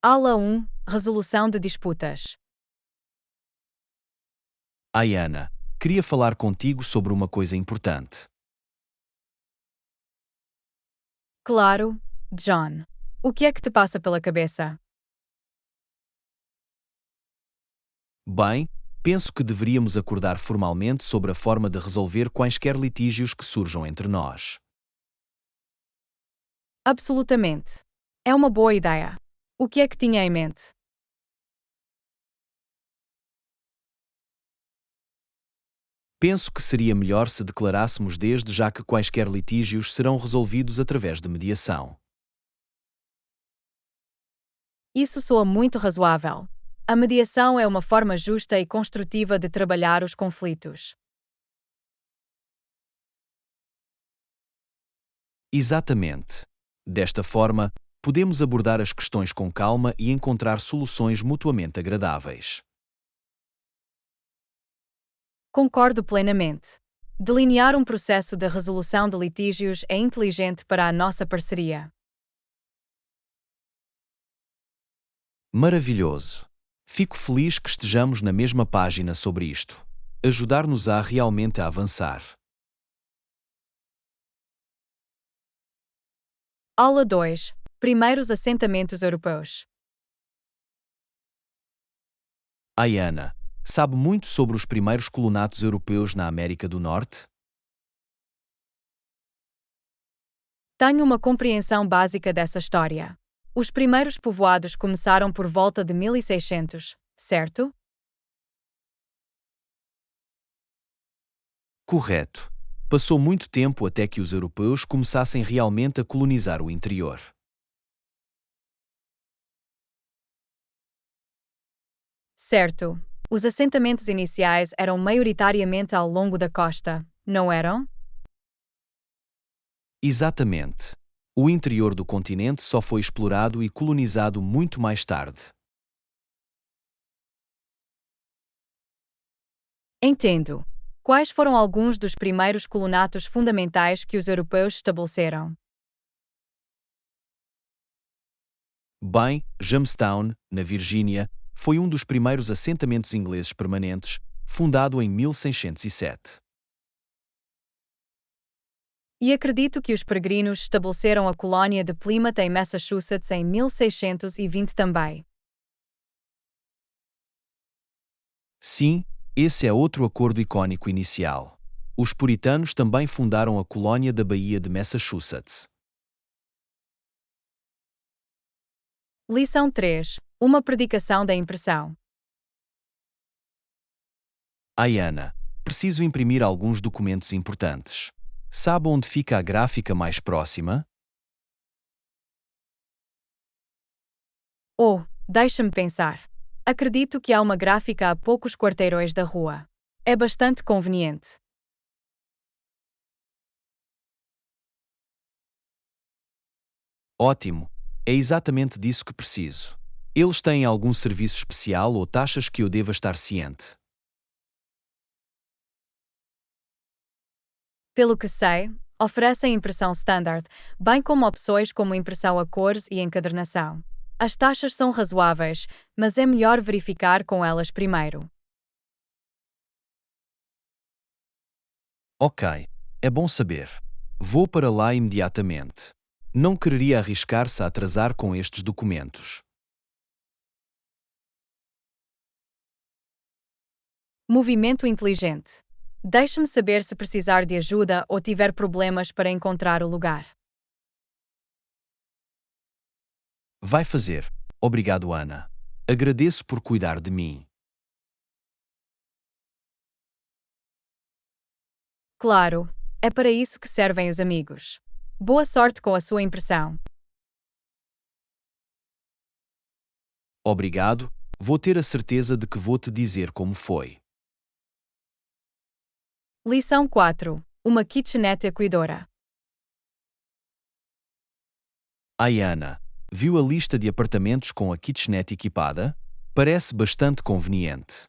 Aula 1. Resolução de disputas. Ai, Ana, queria falar contigo sobre uma coisa importante. Claro, John. O que é que te passa pela cabeça? Bem, penso que deveríamos acordar formalmente sobre a forma de resolver quaisquer litígios que surjam entre nós. Absolutamente. É uma boa ideia. O que é que tinha em mente? Penso que seria melhor se declarássemos desde já que quaisquer litígios serão resolvidos através de mediação. Isso soa muito razoável. A mediação é uma forma justa e construtiva de trabalhar os conflitos. Exatamente. Desta forma, podemos abordar as questões com calma e encontrar soluções mutuamente agradáveis. Concordo plenamente. Delinear um processo de resolução de litígios é inteligente para a nossa parceria. Maravilhoso! Fico feliz que estejamos na mesma página sobre isto. Ajudar-nos-á realmente a avançar. Aula 2. Primeiros assentamentos europeus. Ai, Ana, sabe muito sobre os primeiros colonatos europeus na América do Norte? Tenho uma compreensão básica dessa história. Os primeiros povoados começaram por volta de 1600, certo? Correto. Passou muito tempo até que os europeus começassem realmente a colonizar o interior. Certo. Os assentamentos iniciais eram maioritariamente ao longo da costa, não eram? Exatamente. O interior do continente só foi explorado e colonizado muito mais tarde. Entendo. Quais foram alguns dos primeiros colonatos fundamentais que os europeus estabeleceram? Bem, Jamestown, na Virgínia, foi um dos primeiros assentamentos ingleses permanentes, fundado em 1607. E acredito que os peregrinos estabeleceram a colónia de Plymouth em Massachusetts em 1620 também. Sim, esse é outro acordo icônico inicial. Os puritanos também fundaram a colónia da Baía de Massachusetts. Lição 3. Uma predicação da impressão. Ai, Ana, preciso imprimir alguns documentos importantes. Sabe onde fica a gráfica mais próxima? Oh, deixa-me pensar. Acredito que há uma gráfica a poucos quarteirões da rua. É bastante conveniente. Ótimo! É exatamente disso que preciso. Eles têm algum serviço especial ou taxas que eu deva estar ciente? Pelo que sei, oferecem impressão standard, bem como opções como impressão a cores e encadernação. As taxas são razoáveis, mas é melhor verificar com elas primeiro. Ok, é bom saber. Vou para lá imediatamente. Não quereria arriscar-se a atrasar com estes documentos. Movimento inteligente. Deixe-me saber se precisar de ajuda ou tiver problemas para encontrar o lugar. Vai fazer. Obrigado, Ana. Agradeço por cuidar de mim. Claro, é para isso que servem os amigos. Boa sorte com a sua impressão. Obrigado, vou ter a certeza de que vou te dizer como foi. Lição 4. Uma kitchenette acolhedora. Ai, Ana, viu a lista de apartamentos com a kitchenette equipada? Parece bastante conveniente.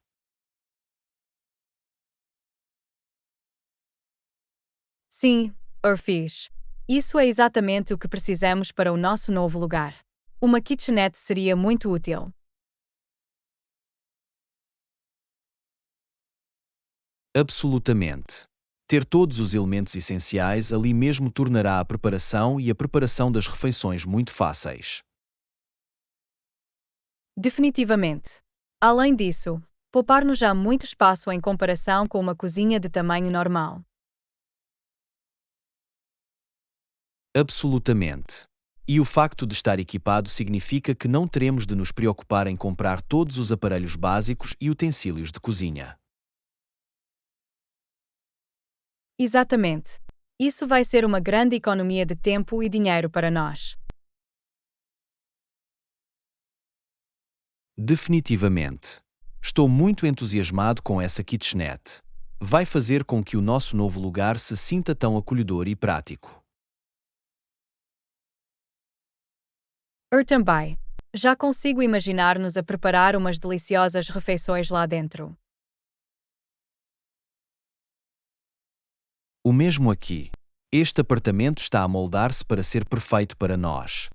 Sim, fiz. Isso é exatamente o que precisamos para o nosso novo lugar. Uma kitchenette seria muito útil. Absolutamente. Ter todos os elementos essenciais ali mesmo tornará a preparação das refeições muito fáceis. Definitivamente. Além disso, poupar-nos já muito espaço em comparação com uma cozinha de tamanho normal. Absolutamente. E o facto de estar equipado significa que não teremos de nos preocupar em comprar todos os aparelhos básicos e utensílios de cozinha. Exatamente. Isso vai ser uma grande economia de tempo e dinheiro para nós. Definitivamente. Estou muito entusiasmado com essa kitchenette. Vai fazer com que o nosso novo lugar se sinta tão acolhedor e prático. Eu também. Já consigo imaginar-nos a preparar umas deliciosas refeições lá dentro. O mesmo aqui. Este apartamento está a moldar-se para ser perfeito para nós.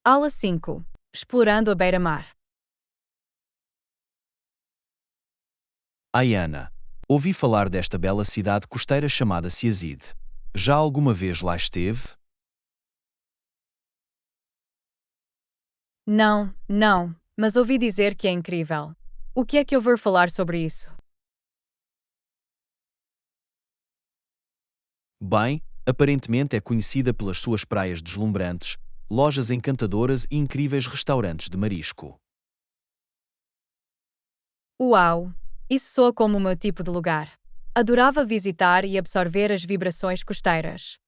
Aula 5. Explorando a beira-mar. Ai, Ana, ouvi falar desta bela cidade costeira chamada Ciazide. Já alguma vez lá esteve? Não, mas ouvi dizer que é incrível. O que é que ouviu falar sobre isso? Bem, aparentemente é conhecida pelas suas praias deslumbrantes, lojas encantadoras e incríveis restaurantes de marisco. Uau! Isso soa como o meu tipo de lugar. Adorava visitar e absorver as vibrações costeiras.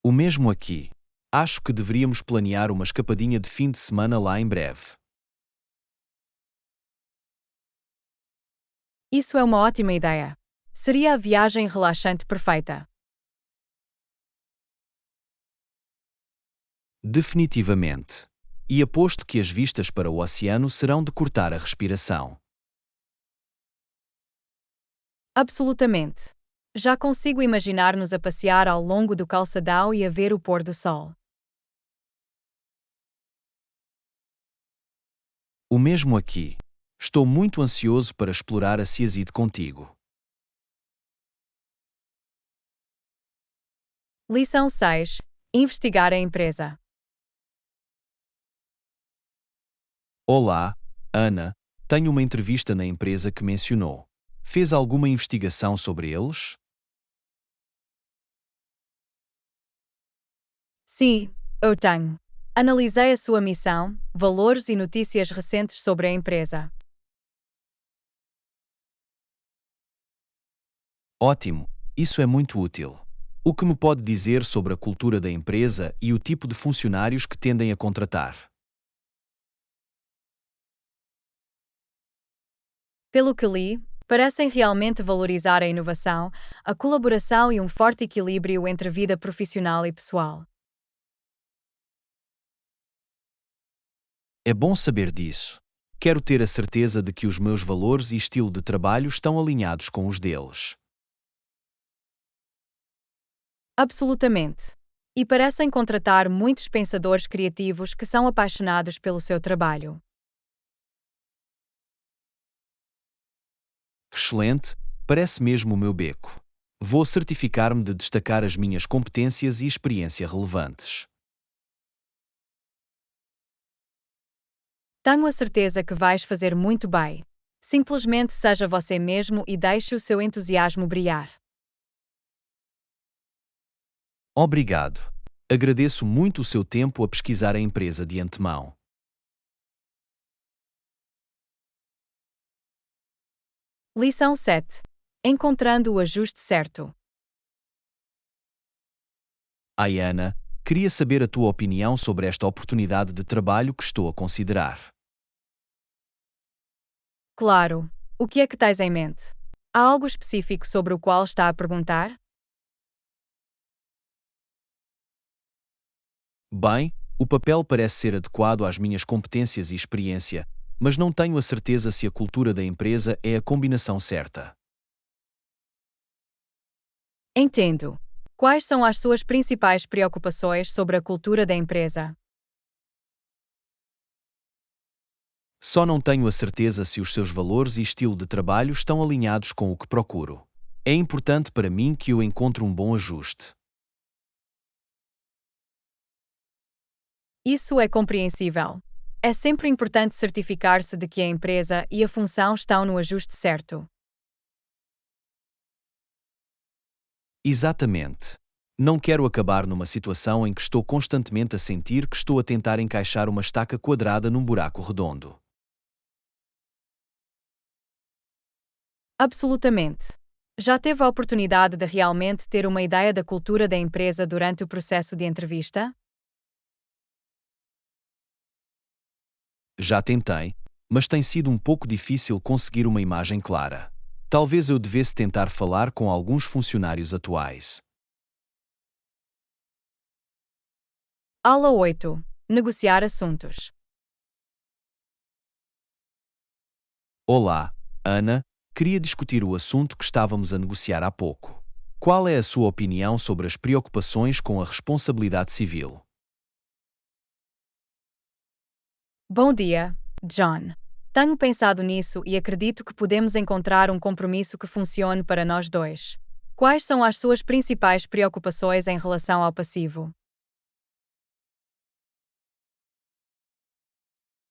O mesmo aqui. Acho que deveríamos planear uma escapadinha de fim de semana lá em breve. Isso é uma ótima ideia. Seria a viagem relaxante perfeita. Definitivamente. E aposto que as vistas para o oceano serão de cortar a respiração. Absolutamente. Já consigo imaginar-nos a passear ao longo do calçadão e a ver o pôr do sol. O mesmo aqui. Estou muito ansioso para explorar a Ciazide contigo. Lição 6. Investigar a empresa. Olá, Ana. Tenho uma entrevista na empresa que mencionou. Fez alguma investigação sobre eles? Sim, eu tenho. Analisei a sua missão, valores e notícias recentes sobre a empresa. Ótimo, isso é muito útil. O que me pode dizer sobre a cultura da empresa e o tipo de funcionários que tendem a contratar? Pelo que li, parecem realmente valorizar a inovação, a colaboração e um forte equilíbrio entre vida profissional e pessoal. É bom saber disso. Quero ter a certeza de que os meus valores e estilo de trabalho estão alinhados com os deles. Absolutamente. E parecem contratar muitos pensadores criativos que são apaixonados pelo seu trabalho. Excelente, parece mesmo o meu beco. Vou certificar-me de destacar as minhas competências e experiência relevantes. Tenho a certeza que vais fazer muito bem. Simplesmente seja você mesmo e deixe o seu entusiasmo brilhar. Obrigado. Agradeço muito o seu tempo a pesquisar a empresa de antemão. Lição 7. Encontrando o ajuste certo. Ai, Ana, queria saber a tua opinião sobre esta oportunidade de trabalho que estou a considerar. Claro. O que é que tens em mente? Há algo específico sobre o qual está a perguntar? Bem, o papel parece ser adequado às minhas competências e experiência, mas não tenho a certeza se a cultura da empresa é a combinação certa. Entendo. Quais são as suas principais preocupações sobre a cultura da empresa? Só não tenho a certeza se os seus valores e estilo de trabalho estão alinhados com o que procuro. É importante para mim que eu encontre um bom ajuste. Isso é compreensível. É sempre importante certificar-se de que a empresa e a função estão no ajuste certo. Exatamente. Não quero acabar numa situação em que estou constantemente a sentir que estou a tentar encaixar uma estaca quadrada num buraco redondo. Absolutamente. Já teve a oportunidade de realmente ter uma ideia da cultura da empresa durante o processo de entrevista? Já tentei, mas tem sido um pouco difícil conseguir uma imagem clara. Talvez eu devesse tentar falar com alguns funcionários atuais. Aula 8. Negociar assuntos. Olá, Ana. Queria discutir o assunto que estávamos a negociar há pouco. Qual é a sua opinião sobre as preocupações com a responsabilidade civil? Bom dia, John. Tenho pensado nisso e acredito que podemos encontrar um compromisso que funcione para nós dois. Quais são as suas principais preocupações em relação ao passivo?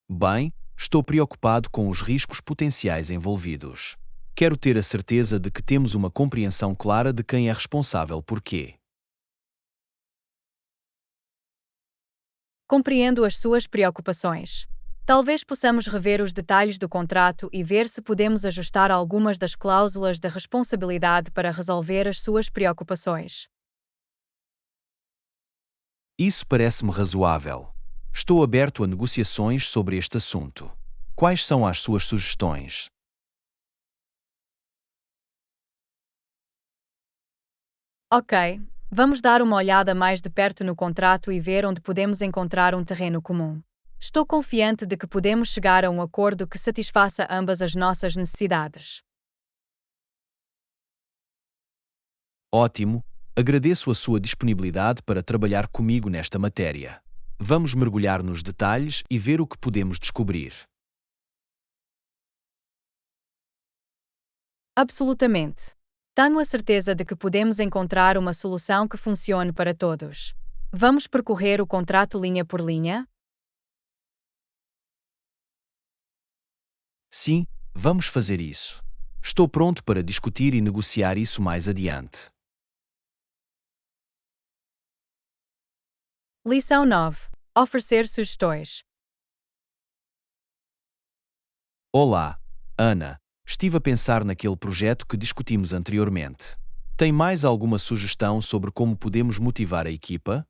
Bem, estou preocupado com os riscos potenciais envolvidos. Quero ter a certeza de que temos uma compreensão clara de quem é responsável por quê. Compreendo as suas preocupações. Talvez possamos rever os detalhes do contrato e ver se podemos ajustar algumas das cláusulas de responsabilidade para resolver as suas preocupações. Isso parece-me razoável. Estou aberto a negociações sobre este assunto. Quais são as suas sugestões? Ok, vamos dar uma olhada mais de perto no contrato e ver onde podemos encontrar um terreno comum. Estou confiante de que podemos chegar a um acordo que satisfaça ambas as nossas necessidades. Ótimo, agradeço a sua disponibilidade para trabalhar comigo nesta matéria. Vamos mergulhar nos detalhes e ver o que podemos descobrir. Absolutamente. Tenho a certeza de que podemos encontrar uma solução que funcione para todos. Vamos percorrer o contrato linha por linha? Sim, vamos fazer isso. Estou pronto para discutir e negociar isso mais adiante. Lição 9. Oferecer sugestões. Olá, Ana. Estive a pensar naquele projeto que discutimos anteriormente. Tem mais alguma sugestão sobre como podemos motivar a equipa?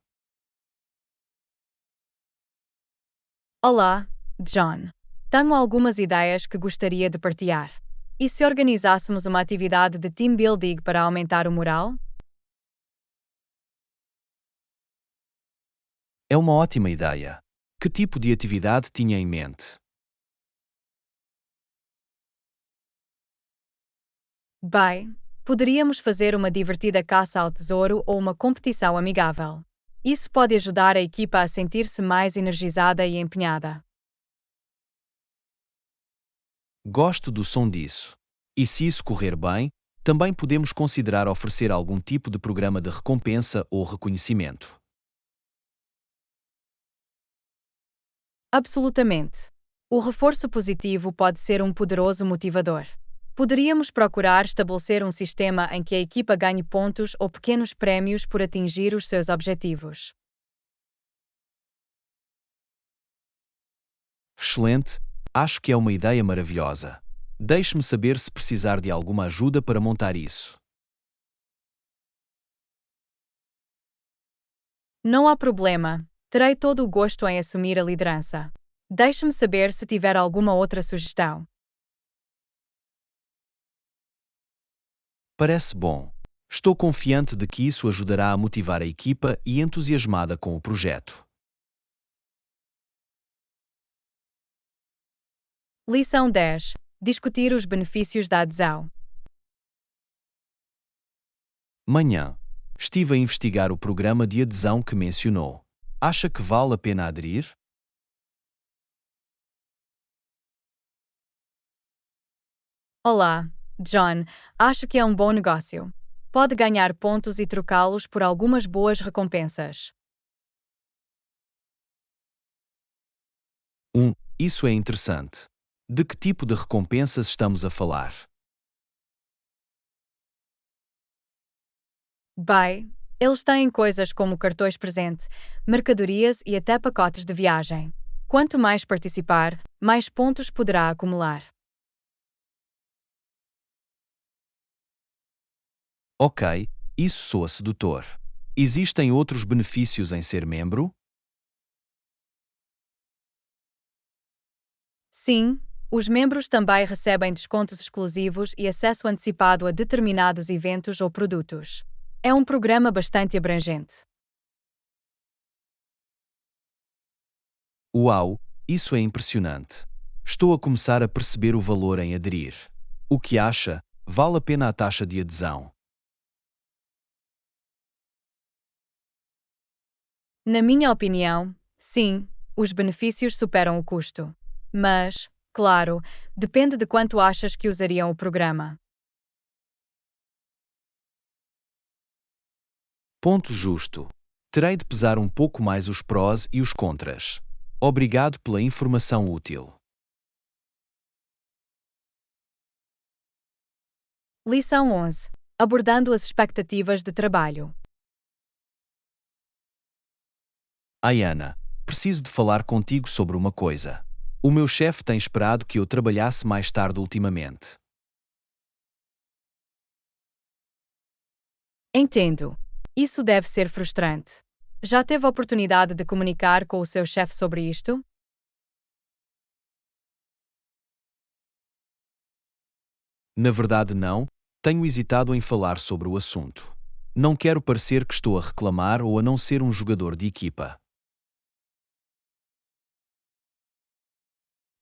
Olá, John. Tenho algumas ideias que gostaria de partilhar. E se organizássemos uma atividade de team building para aumentar o moral? É uma ótima ideia. Que tipo de atividade tinha em mente? Bem, poderíamos fazer uma divertida caça ao tesouro ou uma competição amigável. Isso pode ajudar a equipa a sentir-se mais energizada e empenhada. Gosto do som disso. E se isso correr bem, também podemos considerar oferecer algum tipo de programa de recompensa ou reconhecimento. Absolutamente. O reforço positivo pode ser um poderoso motivador. Poderíamos procurar estabelecer um sistema em que a equipa ganhe pontos ou pequenos prémios por atingir os seus objetivos. Excelente, acho que é uma ideia maravilhosa. Deixe-me saber se precisar de alguma ajuda para montar isso. Não há problema. Terei todo o gosto em assumir a liderança. Deixe-me saber se tiver alguma outra sugestão. Parece bom. Estou confiante de que isso ajudará a motivar a equipa e entusiasmada com o projeto. Lição 10. Discutir os benefícios da adesão. Manhã. Estive a investigar o programa de adesão que mencionou. Acha que vale a pena aderir? Olá, John. Acho que é um bom negócio. Pode ganhar pontos e trocá-los por algumas boas recompensas. Isso é interessante. De que tipo de recompensas estamos a falar? Bem, eles têm coisas como cartões presente, mercadorias e até pacotes de viagem. Quanto mais participar, mais pontos poderá acumular. Ok, isso soa sedutor. Existem outros benefícios em ser membro? Sim, os membros também recebem descontos exclusivos e acesso antecipado a determinados eventos ou produtos. É um programa bastante abrangente. Uau, isso é impressionante. Estou a começar a perceber o valor em aderir. O que acha? Vale a pena a taxa de adesão? Na minha opinião, sim, os benefícios superam o custo. Mas, claro, depende de quanto achas que usariam o programa. Ponto justo. Terei de pesar um pouco mais os prós e os contras. Obrigado pela informação útil. Lição 11. Abordando as expectativas de trabalho. Ayana, preciso de falar contigo sobre uma coisa. O meu chefe tem esperado que eu trabalhasse mais tarde ultimamente. Entendo. Isso deve ser frustrante. Já teve a oportunidade de comunicar com o seu chefe sobre isto? Na verdade, não, tenho hesitado em falar sobre o assunto. Não quero parecer que estou a reclamar ou a não ser um jogador de equipa.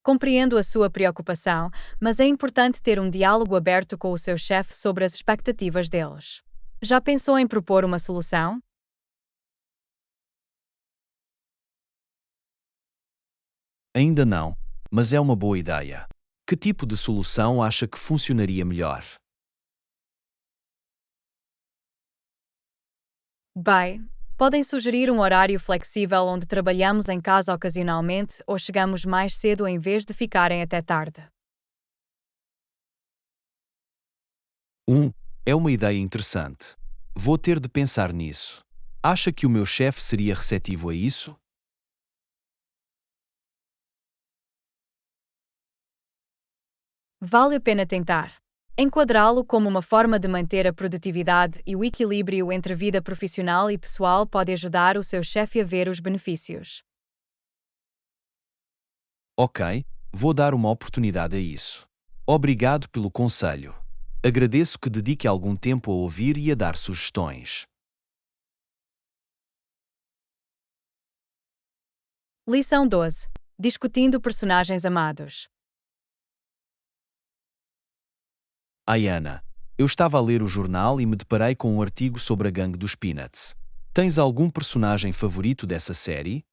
Compreendo a sua preocupação, mas é importante ter um diálogo aberto com o seu chefe sobre as expectativas deles. Já pensou em propor uma solução? Ainda não, mas é uma boa ideia. Que tipo de solução acha que funcionaria melhor? Bem, podem sugerir um horário flexível onde trabalhamos em casa ocasionalmente ou chegamos mais cedo em vez de ficarem até tarde. 1. É uma ideia interessante. Vou ter de pensar nisso. Acha que o meu chefe seria receptivo a isso? Vale a pena tentar. Enquadrá-lo como uma forma de manter a produtividade e o equilíbrio entre vida profissional e pessoal pode ajudar o seu chefe a ver os benefícios. Ok, vou dar uma oportunidade a isso. Obrigado pelo conselho. Agradeço que dedique algum tempo a ouvir e a dar sugestões. Lição 12. Discutindo personagens amados. Ayana, eu estava a ler o jornal e me deparei com um artigo sobre a gangue dos Peanuts. Tens algum personagem favorito dessa série?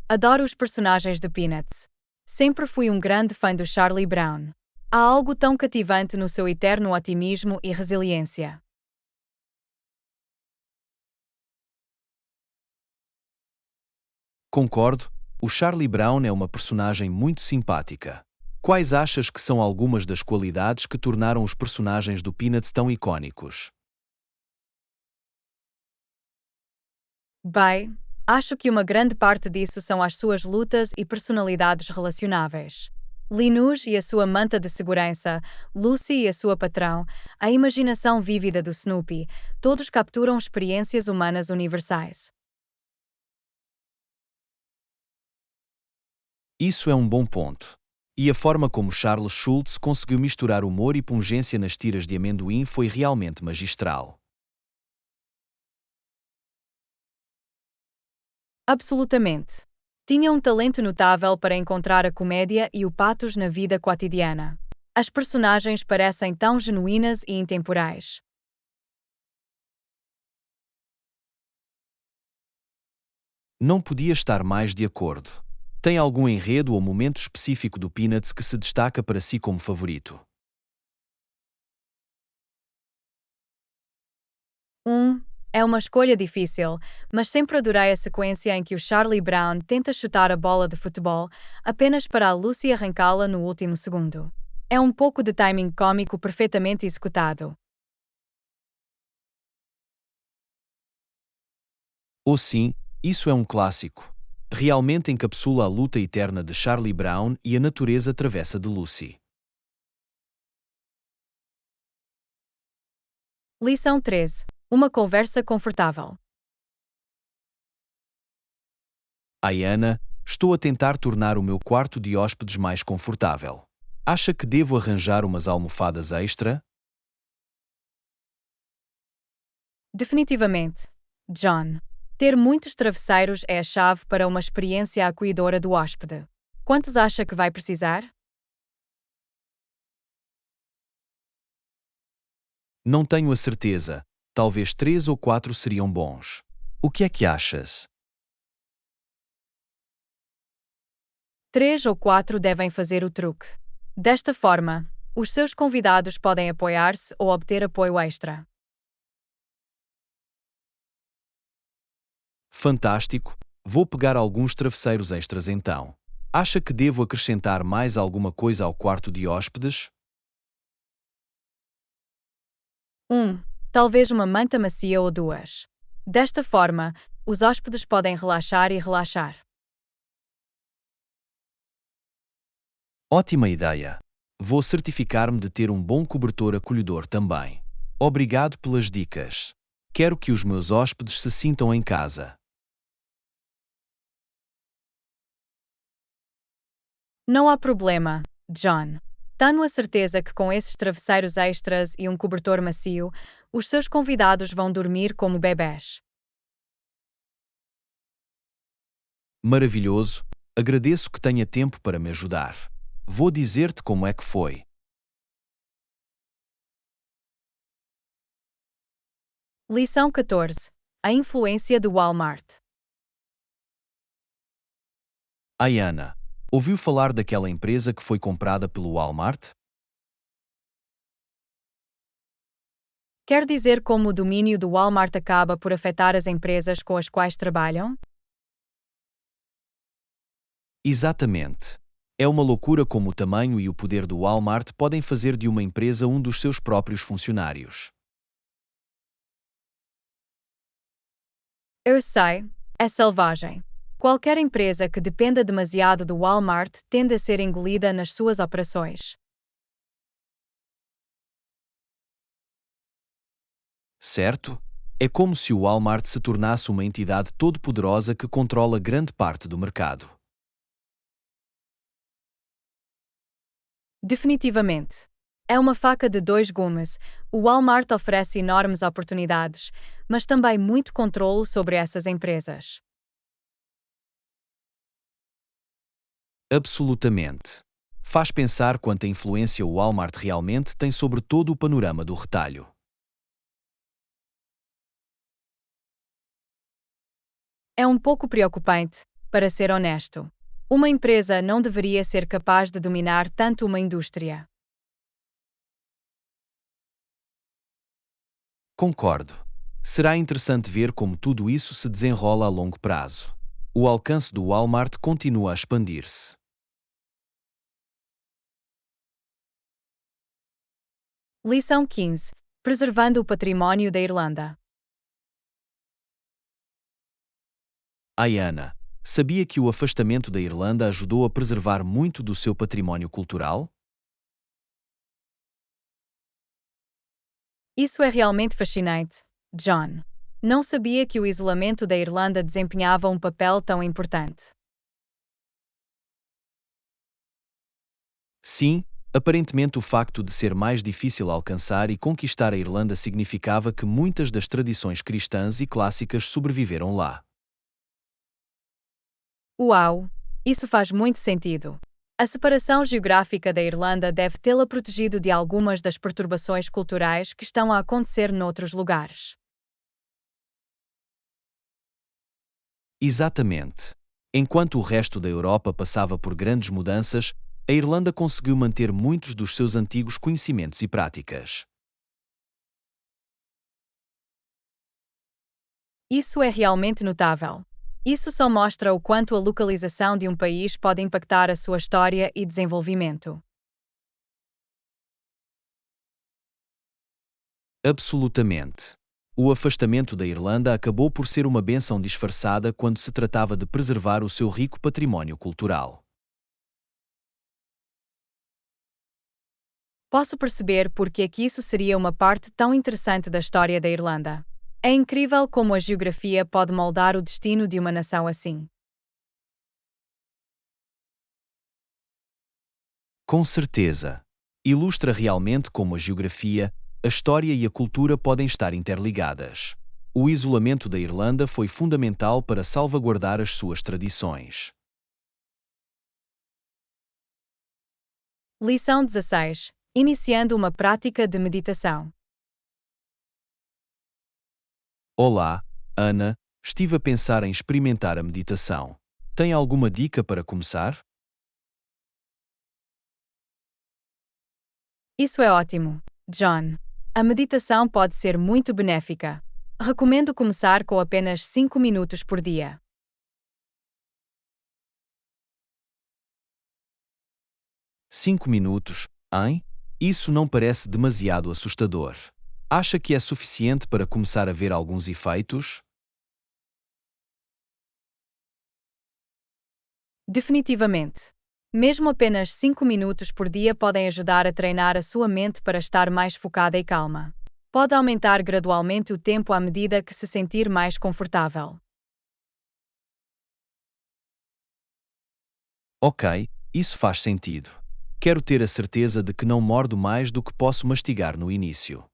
Adoro os personagens de Peanuts. Sempre fui um grande fã do Charlie Brown. Há algo tão cativante no seu eterno otimismo e resiliência. Concordo, o Charlie Brown é uma personagem muito simpática. Quais achas que são algumas das qualidades que tornaram os personagens do Peanuts tão icônicos? Bem, acho que uma grande parte disso são as suas lutas e personalidades relacionáveis. Linus e a sua manta de segurança, Lucy e a sua patrão, a imaginação vívida do Snoopy, todos capturam experiências humanas universais. Isso é um bom ponto. E a forma como Charles Schultz conseguiu misturar humor e pungência nas tiras de amendoim foi realmente magistral. Absolutamente. Tinha um talento notável para encontrar a comédia e o patos na vida cotidiana. As personagens parecem tão genuínas e intemporais. Não podia estar mais de acordo. Tem algum enredo ou momento específico do Peanuts que se destaca para si como favorito? É uma escolha difícil, mas sempre adorei a sequência em que o Charlie Brown tenta chutar a bola de futebol apenas para a Lucy arrancá-la no último segundo. É um pouco de timing cômico perfeitamente executado. Ou sim, isso é um clássico. Realmente encapsula a luta eterna de Charlie Brown e a natureza travessa de Lucy. Lição 13. Uma conversa confortável. Ai, Ana, estou a tentar tornar o meu quarto de hóspedes mais confortável. Acha que devo arranjar umas almofadas extra? Definitivamente. John. Ter muitos travesseiros é a chave para uma experiência acolhedora do hóspede. Quantos acha que vai precisar? Não tenho a certeza. Talvez 3 ou 4 seriam bons. O que é que achas? 3 ou 4 devem fazer o truque. Desta forma, os seus convidados podem apoiar-se ou obter apoio extra. Fantástico. Vou pegar alguns travesseiros extras então. Acha que devo acrescentar mais alguma coisa ao quarto de hóspedes? 1. Talvez uma manta macia ou 2. Desta forma, os hóspedes podem relaxar e relaxar. Ótima ideia. Vou certificar-me de ter um bom cobertor acolhedor também. Obrigado pelas dicas. Quero que os meus hóspedes se sintam em casa. Não há problema, John. Tenho a certeza que com esses travesseiros extras e um cobertor macio, os seus convidados vão dormir como bebés. Maravilhoso. Agradeço que tenha tempo para me ajudar. Vou dizer-te como é que foi. Lição 14. A influência do Walmart. Ai, Ana, ouviu falar daquela empresa que foi comprada pelo Walmart? Quer dizer como o domínio do Walmart acaba por afetar as empresas com as quais trabalham? Exatamente. É uma loucura como o tamanho e o poder do Walmart podem fazer de uma empresa um dos seus próprios funcionários. Eu sei, é selvagem. Qualquer empresa que dependa demasiado do Walmart tende a ser engolida nas suas operações. Certo? É como se o Walmart se tornasse uma entidade todo-poderosa que controla grande parte do mercado. Definitivamente. É uma faca de dois gumes. O Walmart oferece enormes oportunidades, mas também muito controle sobre essas empresas. Absolutamente. Faz pensar quanta influência o Walmart realmente tem sobre todo o panorama do retalho. É um pouco preocupante, para ser honesto. Uma empresa não deveria ser capaz de dominar tanto uma indústria. Concordo. Será interessante ver como tudo isso se desenrola a longo prazo. O alcance do Walmart continua a expandir-se. Lição 15. Preservando o património da Irlanda. Ai, Ana, sabia que o afastamento da Irlanda ajudou a preservar muito do seu património cultural? Isso é realmente fascinante, John. Não sabia que o isolamento da Irlanda desempenhava um papel tão importante. Sim, aparentemente o facto de ser mais difícil alcançar e conquistar a Irlanda significava que muitas das tradições cristãs e clássicas sobreviveram lá. Uau! Isso faz muito sentido. A separação geográfica da Irlanda deve tê-la protegido de algumas das perturbações culturais que estão a acontecer noutros lugares. Exatamente. Enquanto o resto da Europa passava por grandes mudanças, a Irlanda conseguiu manter muitos dos seus antigos conhecimentos e práticas. Isso é realmente notável. Isso só mostra o quanto a localização de um país pode impactar a sua história e desenvolvimento. Absolutamente. O afastamento da Irlanda acabou por ser uma bênção disfarçada quando se tratava de preservar o seu rico património cultural. Posso perceber porque é que isso seria uma parte tão interessante da história da Irlanda. É incrível como a geografia pode moldar o destino de uma nação assim. Com certeza. Ilustra realmente como a geografia, a história e a cultura podem estar interligadas. O isolamento da Irlanda foi fundamental para salvaguardar as suas tradições. Lição 16. Iniciando uma prática de meditação. Olá, Ana, estive a pensar em experimentar a meditação. Tem alguma dica para começar? Isso é ótimo, John. A meditação pode ser muito benéfica. Recomendo começar com apenas 5 minutos por dia. 5 minutos, hein? Isso não parece demasiado assustador. Acha que é suficiente para começar a ver alguns efeitos? Definitivamente. Mesmo apenas 5 minutos por dia podem ajudar a treinar a sua mente para estar mais focada e calma. Pode aumentar gradualmente o tempo à medida que se sentir mais confortável. Ok, isso faz sentido. Quero ter a certeza de que não mordo mais do que posso mastigar no início.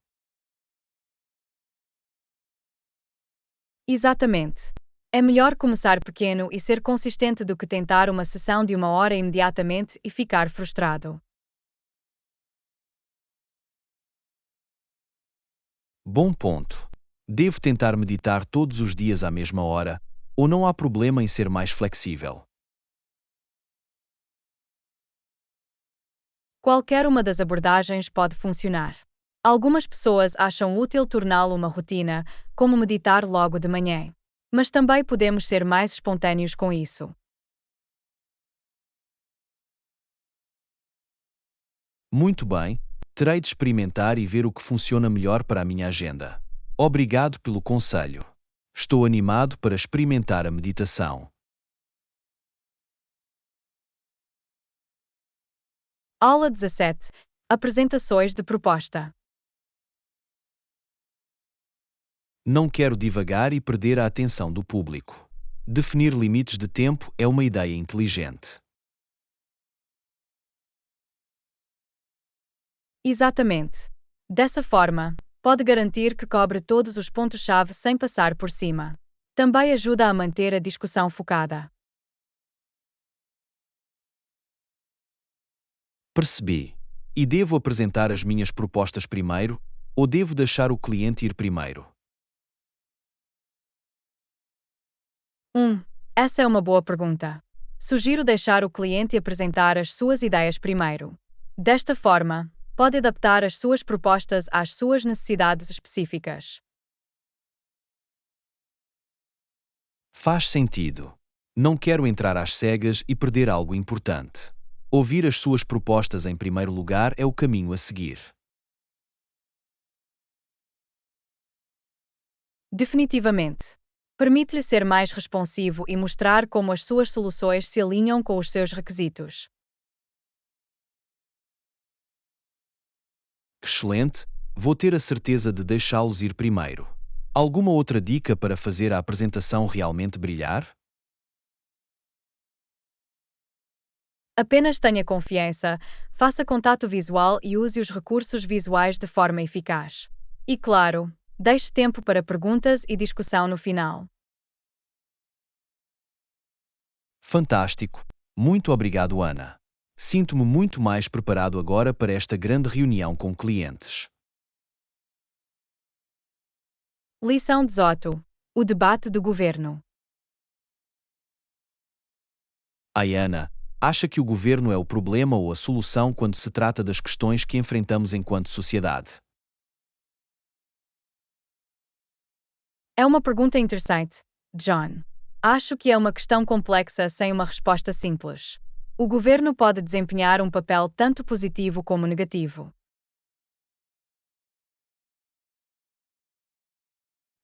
Exatamente. É melhor começar pequeno e ser consistente do que tentar uma sessão de 1 hora imediatamente e ficar frustrado. Bom ponto. Devo tentar meditar todos os dias à mesma hora, ou não há problema em ser mais flexível? Qualquer uma das abordagens pode funcionar. Algumas pessoas acham útil torná-lo uma rotina, como meditar logo de manhã. Mas também podemos ser mais espontâneos com isso. Muito bem, terei de experimentar e ver o que funciona melhor para a minha agenda. Obrigado pelo conselho. Estou animado para experimentar a meditação. Aula 17. Apresentações de proposta. Não quero divagar e perder a atenção do público. Definir limites de tempo é uma ideia inteligente. Exatamente. Dessa forma, pode garantir que cobre todos os pontos-chave sem passar por cima. Também ajuda a manter a discussão focada. Percebi. E devo apresentar as minhas propostas primeiro, ou devo deixar o cliente ir primeiro? Essa é uma boa pergunta. Sugiro deixar o cliente apresentar as suas ideias primeiro. Desta forma, pode adaptar as suas propostas às suas necessidades específicas. Faz sentido. Não quero entrar às cegas e perder algo importante. Ouvir as suas propostas em primeiro lugar é o caminho a seguir. Definitivamente. Permite-lhe ser mais responsivo e mostrar como as suas soluções se alinham com os seus requisitos. Excelente, vou ter a certeza de deixá-los ir primeiro. Alguma outra dica para fazer a apresentação realmente brilhar? Apenas tenha confiança, faça contato visual e use os recursos visuais de forma eficaz. E claro, deixe tempo para perguntas e discussão no final. Fantástico. Muito obrigado, Ana. Sinto-me muito mais preparado agora para esta grande reunião com clientes. Lição 18. O debate do governo. Ayana, acha que o governo é o problema ou a solução quando se trata das questões que enfrentamos enquanto sociedade? É uma pergunta interessante, John. Acho que é uma questão complexa sem uma resposta simples. O governo pode desempenhar um papel tanto positivo como negativo.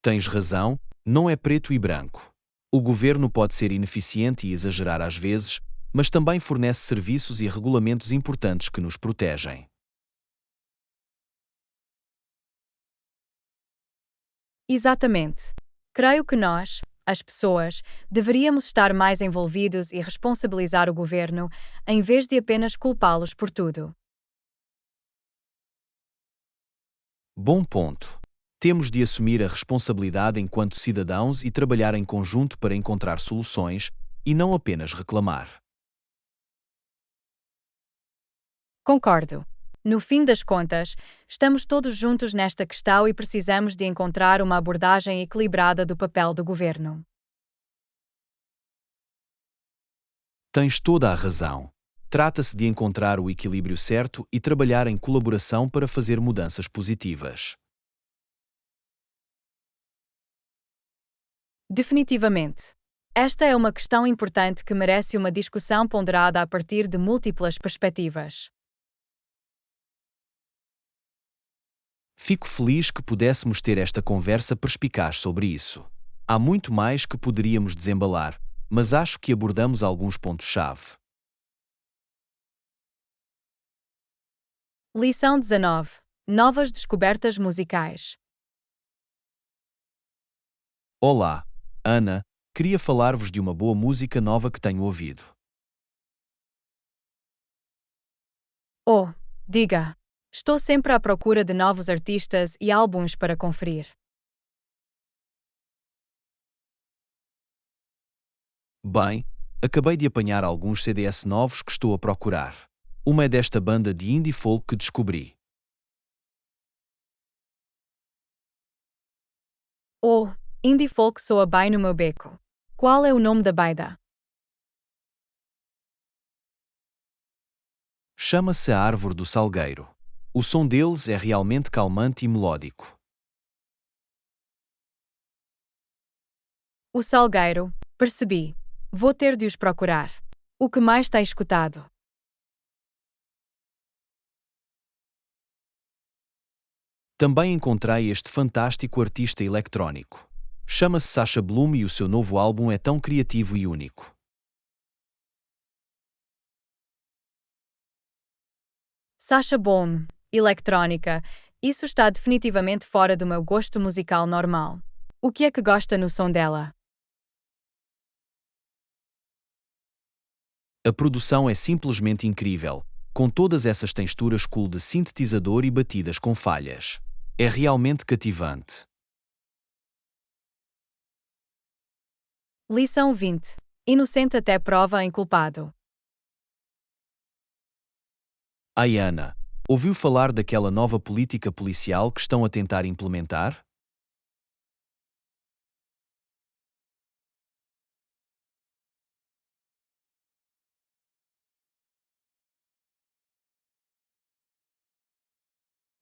Tens razão, não é preto e branco. O governo pode ser ineficiente e exagerar às vezes, mas também fornece serviços e regulamentos importantes que nos protegem. Exatamente. Creio que nós, as pessoas, deveríamos estar mais envolvidos e responsabilizar o governo, em vez de apenas culpá-los por tudo. Bom ponto. Temos de assumir a responsabilidade enquanto cidadãos e trabalhar em conjunto para encontrar soluções, e não apenas reclamar. Concordo. No fim das contas, estamos todos juntos nesta questão e precisamos de encontrar uma abordagem equilibrada do papel do governo. Tens toda a razão. Trata-se de encontrar o equilíbrio certo e trabalhar em colaboração para fazer mudanças positivas. Definitivamente. Esta é uma questão importante que merece uma discussão ponderada a partir de múltiplas perspectivas. Fico feliz que pudéssemos ter esta conversa perspicaz sobre isso. Há muito mais que poderíamos desembalar, mas acho que abordamos alguns pontos-chave. Lição 19. Novas descobertas musicais. Olá, Ana, queria falar-vos de uma boa música nova que tenho ouvido. Oh, diga. Estou sempre à procura de novos artistas e álbuns para conferir. Bem, acabei de apanhar alguns CDs novos que estou a procurar. Uma é desta banda de indie folk que descobri. Oh, indie folk soa bem no meu beco. Qual é o nome da banda? Chama-se A Árvore do Salgueiro. O som deles é realmente calmante e melódico. O Salgueiro, percebi. Vou ter de os procurar. O que mais tem escutado? Também encontrei este fantástico artista eletrónico. Chama-se Sasha Bloom e o seu novo álbum é tão criativo e único. Sasha Bohm, eletrónica. Isso está definitivamente fora do meu gosto musical normal. O que é que gosta no som dela? A produção é simplesmente incrível, com todas essas texturas cool de sintetizador e batidas com falhas. É realmente cativante. Lição 20. Inocente até prova em culpado. Ayana, ouviu falar daquela nova política policial que estão a tentar implementar?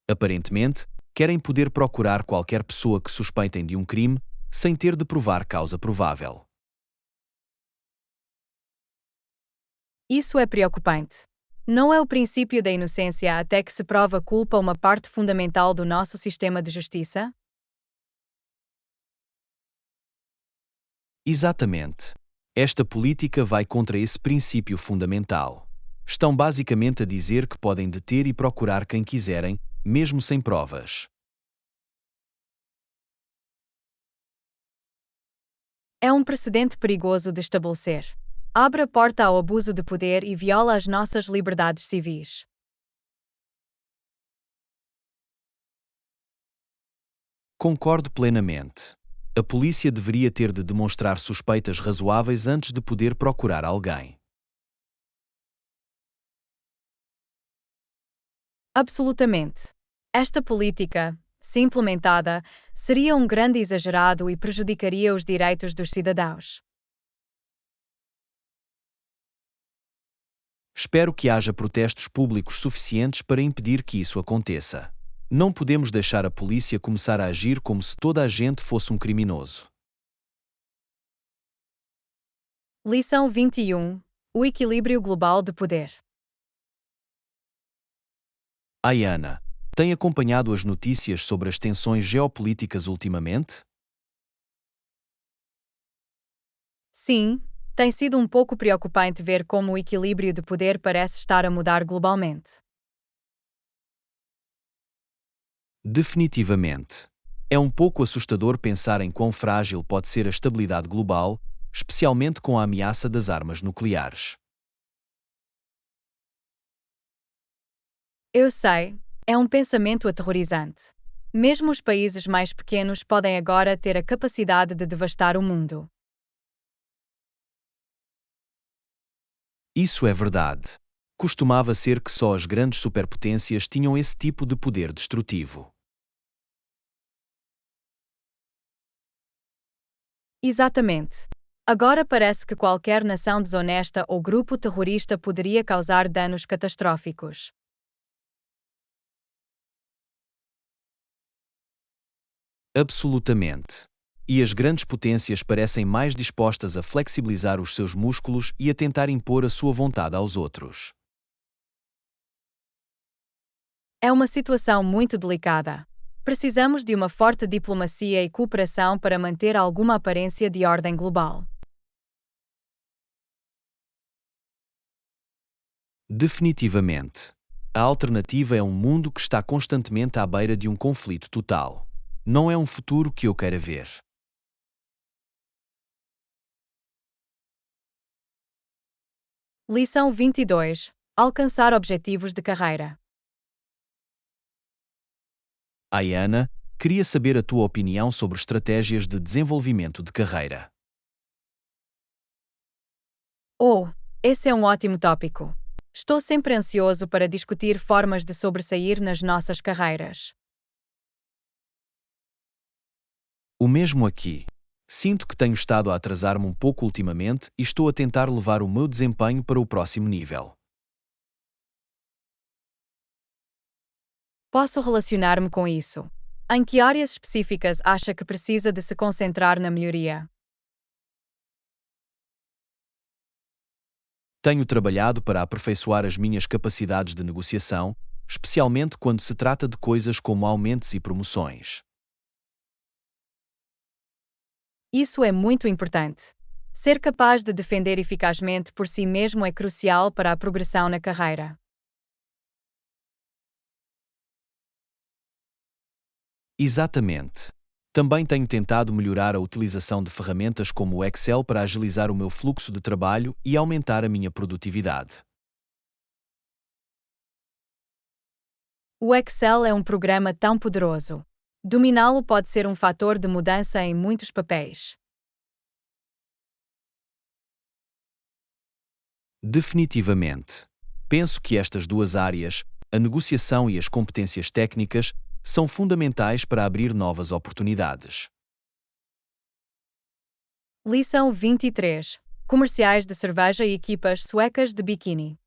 Aparentemente, querem poder procurar qualquer pessoa que suspeitem de um crime, sem ter de provar causa provável. Isso é preocupante. Não é o princípio da inocência até que se prova culpa uma parte fundamental do nosso sistema de justiça? Exatamente. Esta política vai contra esse princípio fundamental. Estão basicamente a dizer que podem deter e procurar quem quiserem, mesmo sem provas. É um precedente perigoso de estabelecer. Abre a porta ao abuso de poder e viola as nossas liberdades civis. Concordo plenamente. A polícia deveria ter de demonstrar suspeitas razoáveis antes de poder procurar alguém. Absolutamente. Esta política, se implementada, seria um grande exagerado e prejudicaria os direitos dos cidadãos. Espero que haja protestos públicos suficientes para impedir que isso aconteça. Não podemos deixar a polícia começar a agir como se toda a gente fosse um criminoso. Lição 21. O equilíbrio global de poder. Ayana, tem acompanhado as notícias sobre as tensões geopolíticas ultimamente? Sim, tem sido um pouco preocupante ver como o equilíbrio de poder parece estar a mudar globalmente. Definitivamente. É um pouco assustador pensar em quão frágil pode ser a estabilidade global, especialmente com a ameaça das armas nucleares. Eu sei, é um pensamento aterrorizante. Mesmo os países mais pequenos podem agora ter a capacidade de devastar o mundo. Isso é verdade. Costumava ser que só as grandes superpotências tinham esse tipo de poder destrutivo. Exatamente. Agora parece que qualquer nação desonesta ou grupo terrorista poderia causar danos catastróficos. Absolutamente. E as grandes potências parecem mais dispostas a flexibilizar os seus músculos e a tentar impor a sua vontade aos outros. É uma situação muito delicada. Precisamos de uma forte diplomacia e cooperação para manter alguma aparência de ordem global. Definitivamente. A alternativa é um mundo que está constantemente à beira de um conflito total. Não é um futuro que eu queira ver. Lição 22. Alcançar objetivos de carreira. Ayana, queria saber a tua opinião sobre estratégias de desenvolvimento de carreira. Oh, esse é um ótimo tópico. Estou sempre ansioso para discutir formas de sobressair nas nossas carreiras. O mesmo aqui. Sinto que tenho estado a atrasar-me um pouco ultimamente e estou a tentar levar o meu desempenho para o próximo nível. Posso relacionar-me com isso. Em que áreas específicas acha que precisa de se concentrar na melhoria? Tenho trabalhado para aperfeiçoar as minhas capacidades de negociação, especialmente quando se trata de coisas como aumentos e promoções. Isso é muito importante. Ser capaz de defender eficazmente por si mesmo é crucial para a progressão na carreira. Exatamente. Também tenho tentado melhorar a utilização de ferramentas como o Excel para agilizar o meu fluxo de trabalho e aumentar a minha produtividade. O Excel é um programa tão poderoso. Dominá-lo pode ser um fator de mudança em muitos papéis. Definitivamente. Penso que estas duas áreas, a negociação e as competências técnicas, são fundamentais para abrir novas oportunidades. Lição 23. Comerciais de cerveja e equipas suecas de biquíni.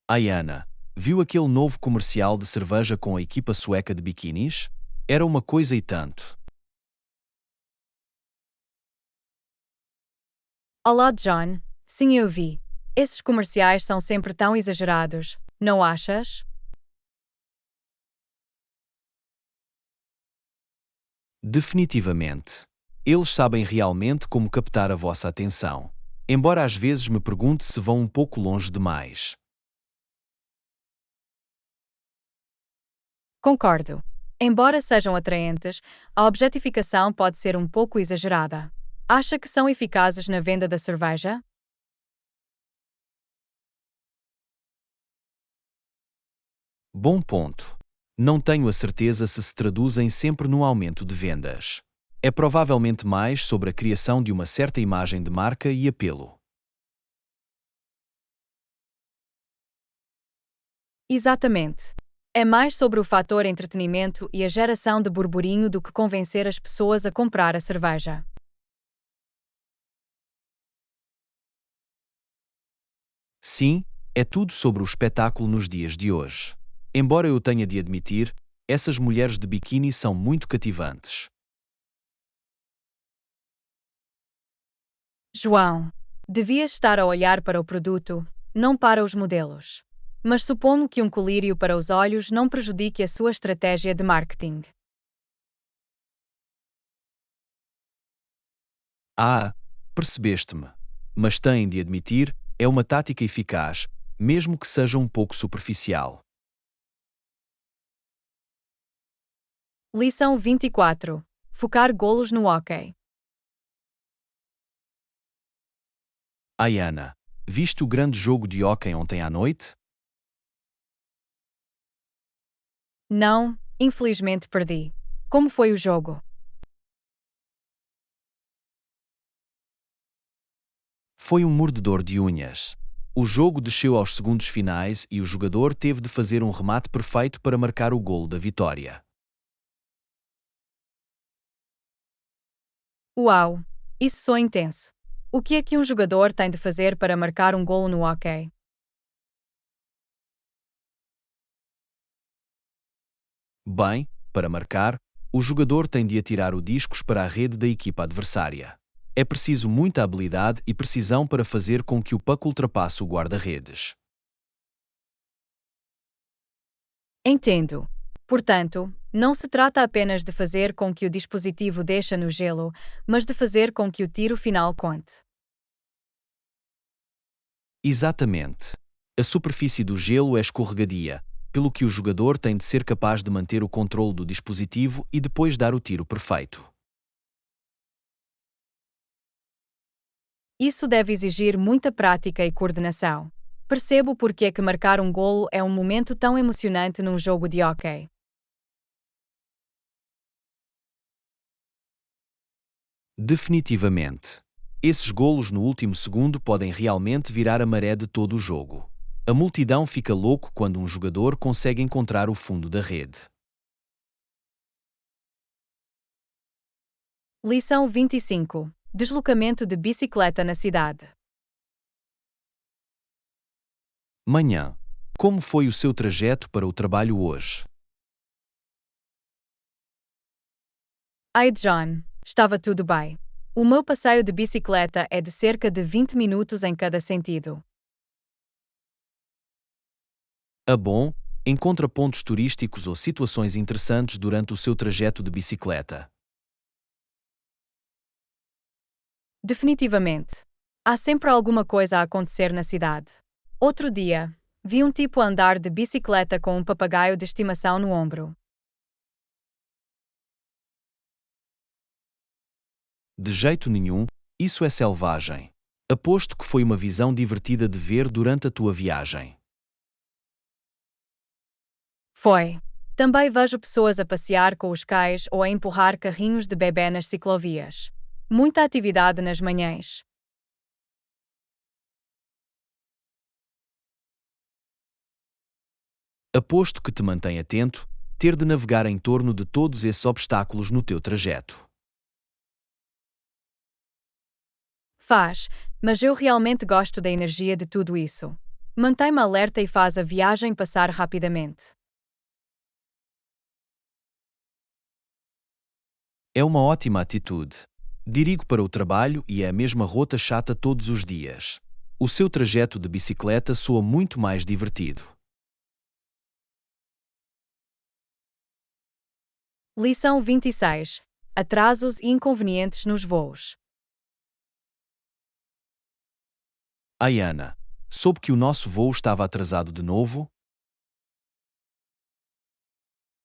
Ayana, viu aquele novo comercial de cerveja com a equipa sueca de biquínis? Era uma coisa e tanto. Olá, John. Sim, eu vi. Esses comerciais são sempre tão exagerados, não achas? Definitivamente. Eles sabem realmente como captar a vossa atenção. Embora às vezes me pergunte se vão um pouco longe demais. Concordo. Embora sejam atraentes, a objetificação pode ser um pouco exagerada. Acha que são eficazes na venda da cerveja? Bom ponto. Não tenho a certeza se traduzem sempre no aumento de vendas. É provavelmente mais sobre a criação de uma certa imagem de marca e apelo. Exatamente. É mais sobre o fator entretenimento e a geração de burburinho do que convencer as pessoas a comprar a cerveja. Sim, é tudo sobre o espetáculo nos dias de hoje. Embora eu tenha de admitir, essas mulheres de biquíni são muito cativantes. João, devias estar a olhar para o produto, não para os modelos. Mas supondo que um colírio para os olhos não prejudique a sua estratégia de marketing. Ah, percebeste-me. Mas têm de admitir, é uma tática eficaz, mesmo que seja um pouco superficial. Lição 24. Focar golos no hóquei. Ai Ana, viste o grande jogo de hóquei ontem à noite? Não, infelizmente perdi. Como foi o jogo? Foi um mordedor de unhas. O jogo desceu aos segundos finais e o jogador teve de fazer um remate perfeito para marcar o golo da vitória. Uau! Isso soa intenso. O que é que um jogador tem de fazer para marcar um golo no hóquei? Bem, para marcar, o jogador tem de atirar o discos para a rede da equipa adversária. É preciso muita habilidade e precisão para fazer com que o puck ultrapasse o guarda-redes. Entendo. Portanto, não se trata apenas de fazer com que o dispositivo deixe no gelo, mas de fazer com que o tiro final conte. Exatamente. A superfície do gelo é escorregadia, pelo que o jogador tem de ser capaz de manter o controle do dispositivo e depois dar o tiro perfeito. Isso deve exigir muita prática e coordenação. Percebo porque é que marcar um golo é um momento tão emocionante num jogo de hóquei. Definitivamente. Esses golos no último segundo podem realmente virar a maré de todo o jogo. A multidão fica louco quando um jogador consegue encontrar o fundo da rede. Lição 25. Deslocamento de bicicleta na cidade. Manhã. Como foi o seu trajeto para o trabalho hoje? Ai, John, estava tudo bem. O meu passeio de bicicleta é de cerca de 20 minutos em cada sentido. Bom, encontra pontos turísticos ou situações interessantes durante o seu trajeto de bicicleta. Definitivamente. Há sempre alguma coisa a acontecer na cidade. Outro dia, vi um tipo andar de bicicleta com um papagaio de estimação no ombro. De jeito nenhum, isso é selvagem. Aposto que foi uma visão divertida de ver durante a tua viagem. Foi. Também vejo pessoas a passear com os cães ou a empurrar carrinhos de bebê nas ciclovias. Muita atividade nas manhãs. Aposto que te mantém atento, ter de navegar em torno de todos esses obstáculos no teu trajeto. Faz, mas eu realmente gosto da energia de tudo isso. Mantém-me alerta e faz a viagem passar rapidamente. É uma ótima atitude. Dirigo para o trabalho e é a mesma rota chata todos os dias. O seu trajeto de bicicleta soa muito mais divertido. Lição 26. Atrasos e inconvenientes nos voos. Ai Ana, soube que o nosso voo estava atrasado de novo?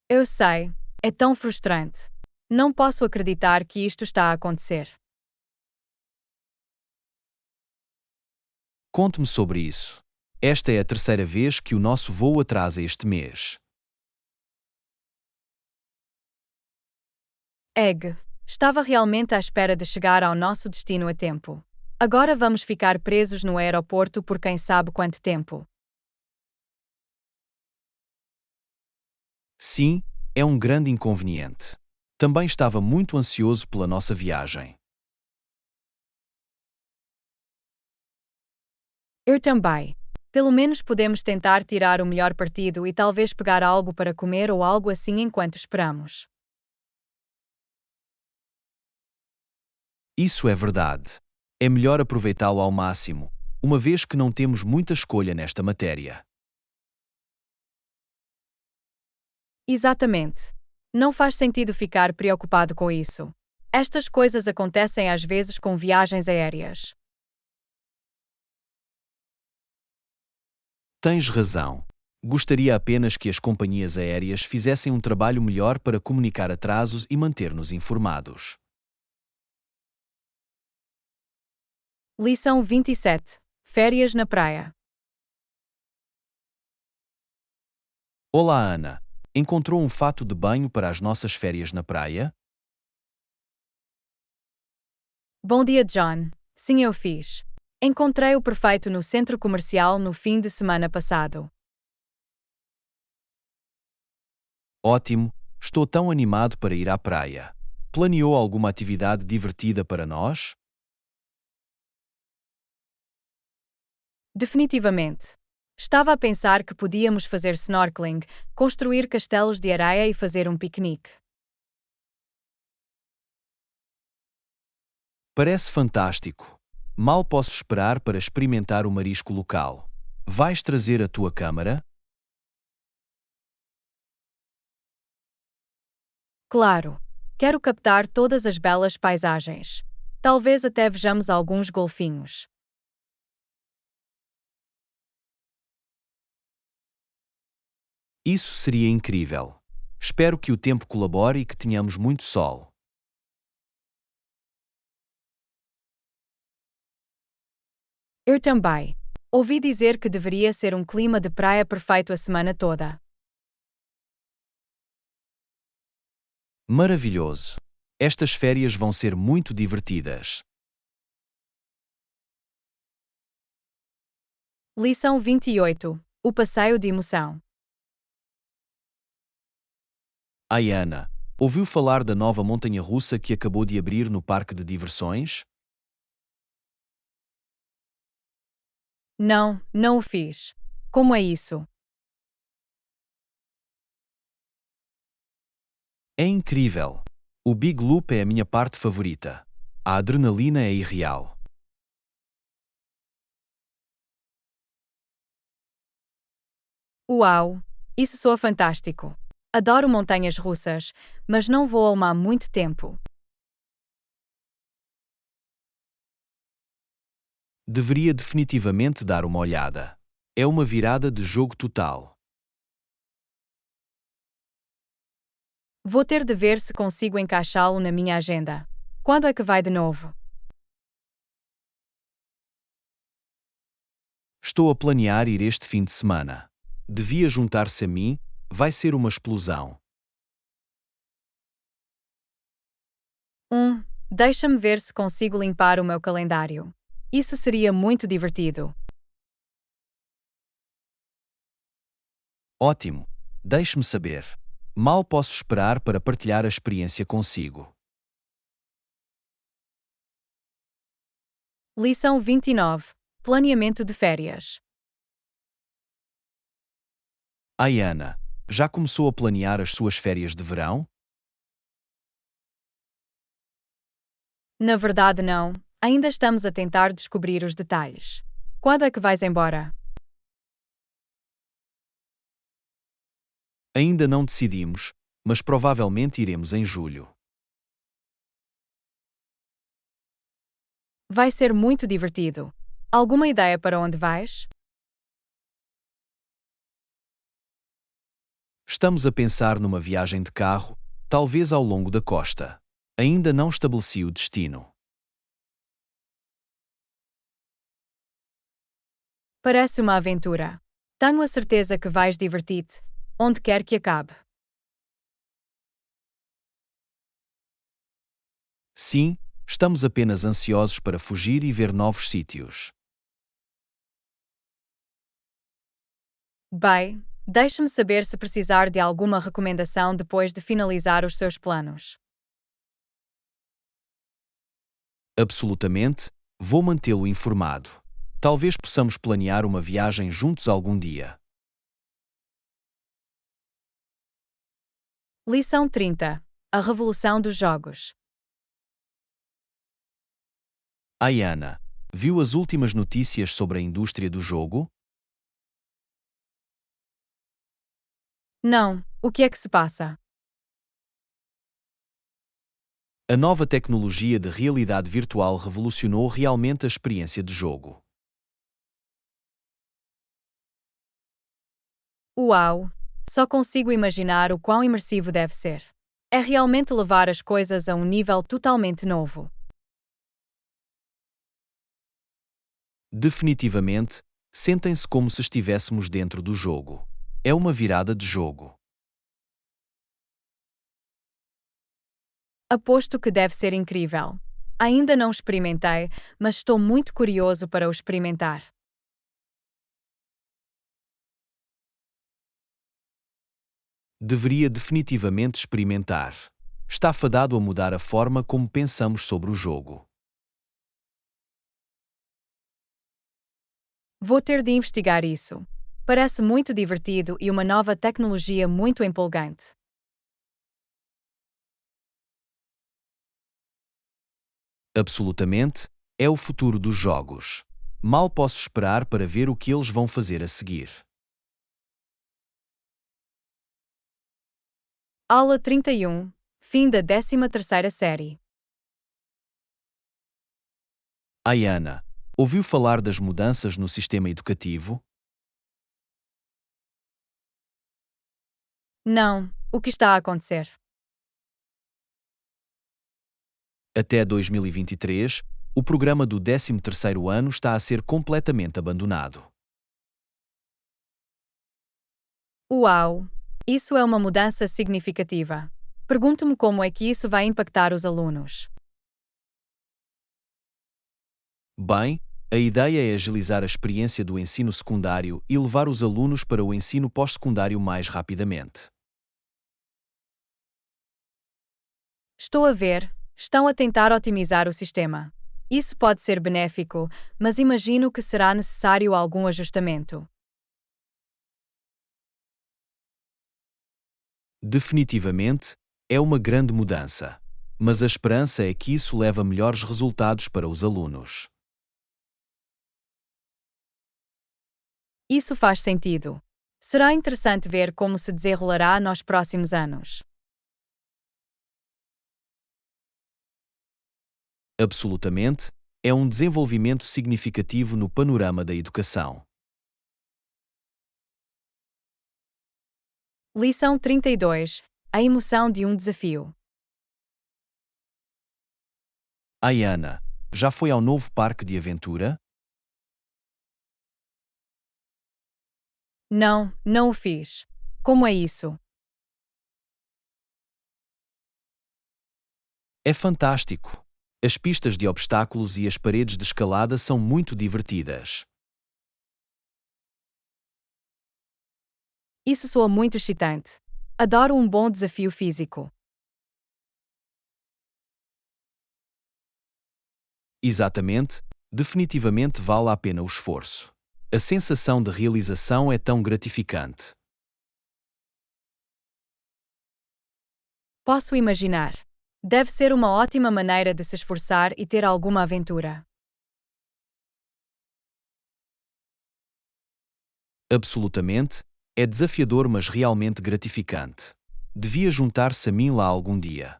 Eu sei, é tão frustrante. Não posso acreditar que isto está a acontecer. Conte-me sobre isso. Esta é a terceira vez que o nosso voo atrasa este mês. Egg, estava realmente à espera de chegar ao nosso destino a tempo. Agora vamos ficar presos no aeroporto por quem sabe quanto tempo. Sim, é um grande inconveniente. Também estava muito ansioso pela nossa viagem. Eu também. Pelo menos podemos tentar tirar o melhor partido e talvez pegar algo para comer ou algo assim enquanto esperamos. Isso é verdade. É melhor aproveitá-lo ao máximo, uma vez que não temos muita escolha nesta matéria. Exatamente. Não faz sentido ficar preocupado com isso. Estas coisas acontecem às vezes com viagens aéreas. Tens razão. Gostaria apenas que as companhias aéreas fizessem um trabalho melhor para comunicar atrasos e manter-nos informados. Lição 27. Férias na praia. Olá, Ana. Encontrou um fato de banho para as nossas férias na praia? Bom dia, John. Sim, eu fiz. Encontrei o perfeito no centro comercial no fim de semana passado. Ótimo, estou tão animado para ir à praia. Planeou alguma atividade divertida para nós? Definitivamente. Estava a pensar que podíamos fazer snorkeling, construir castelos de areia e fazer um piquenique. Parece fantástico. Mal posso esperar para experimentar o marisco local. Vais trazer a tua câmara? Claro. Quero captar todas as belas paisagens. Talvez até vejamos alguns golfinhos. Isso seria incrível. Espero que o tempo colabore e que tenhamos muito sol. Eu também. Ouvi dizer que deveria ser um clima de praia perfeito a semana toda. Maravilhoso! Estas férias vão ser muito divertidas. Lição 28. O passeio de emoção. Ai, Ana, ouviu falar da nova montanha-russa que acabou de abrir no parque de diversões? Não, não o fiz. Como é isso? É incrível! O Big Loop é a minha parte favorita. A adrenalina é irreal. Uau! Isso soa fantástico. Adoro montanhas russas, mas não vou a uma há muito tempo. Deveria definitivamente dar uma olhada. É uma virada de jogo total. Vou ter de ver se consigo encaixá-lo na minha agenda. Quando é que vai de novo? Estou a planear ir este fim de semana. Devia juntar-se a mim, vai ser uma explosão. Deixa-me ver se consigo limpar o meu calendário. Isso seria muito divertido. Ótimo! Deixe-me saber. Mal posso esperar para partilhar a experiência consigo. Lição 29. Planeamento de férias. Ai, Ana, já começou a planear as suas férias de verão? Na verdade, não. Ainda estamos a tentar descobrir os detalhes. Quando é que vais embora? Ainda não decidimos, mas provavelmente iremos em julho. Vai ser muito divertido. Alguma ideia para onde vais? Estamos a pensar numa viagem de carro, talvez ao longo da costa. Ainda não estabeleci o destino. Parece uma aventura. Tenho a certeza que vais divertir-te, onde quer que acabe. Sim, estamos apenas ansiosos para fugir e ver novos sítios. Bem, Deixe-me saber se precisar de alguma recomendação depois de finalizar os seus planos. Absolutamente, vou mantê-lo informado. Talvez possamos planear uma viagem juntos algum dia. Lição 30. A revolução dos jogos. Ayana, viu as últimas notícias sobre a indústria do jogo? Não, o que é que se passa? A nova tecnologia de realidade virtual revolucionou realmente a experiência de jogo. Uau! Só consigo imaginar o quão imersivo deve ser. É realmente levar as coisas a um nível totalmente novo. Definitivamente, sentem-se como se estivéssemos dentro do jogo. É uma virada de jogo. Aposto que deve ser incrível. Ainda não experimentei, mas estou muito curioso para o experimentar. Deveria definitivamente experimentar. Está fadado a mudar a forma como pensamos sobre o jogo. Vou ter de investigar isso. Parece muito divertido e uma nova tecnologia muito empolgante. Absolutamente, é o futuro dos jogos. Mal posso esperar para ver o que eles vão fazer a seguir. Aula 31. Fim da 13ª série. Ayana, ouviu falar das mudanças no sistema educativo? Não, o que está a acontecer? Até 2023, o programa do 13º ano está a ser completamente abandonado. Uau! Isso é uma mudança significativa. Pergunto-me como é que isso vai impactar os alunos. Bem, a ideia é agilizar a experiência do ensino secundário e levar os alunos para o ensino pós-secundário mais rapidamente. Estou a ver, estão a tentar otimizar o sistema. Isso pode ser benéfico, mas imagino que será necessário algum ajustamento. Definitivamente, é uma grande mudança. Mas a esperança é que isso leve a melhores resultados para os alunos. Isso faz sentido. Será interessante ver como se desenrolará nos próximos anos. Absolutamente, é um desenvolvimento significativo no panorama da educação. Lição 32. A emoção de um desafio. Ayana, já foi ao novo parque de aventura? Não, não o fiz. Como é isso? É fantástico! As pistas de obstáculos e as paredes de escalada são muito divertidas. Isso soa muito excitante. Adoro um bom desafio físico. Exatamente, definitivamente vale a pena o esforço. A sensação de realização é tão gratificante. Posso imaginar. Deve ser uma ótima maneira de se esforçar e ter alguma aventura. Absolutamente, é desafiador, mas realmente gratificante. Devia juntar-se a mim lá algum dia.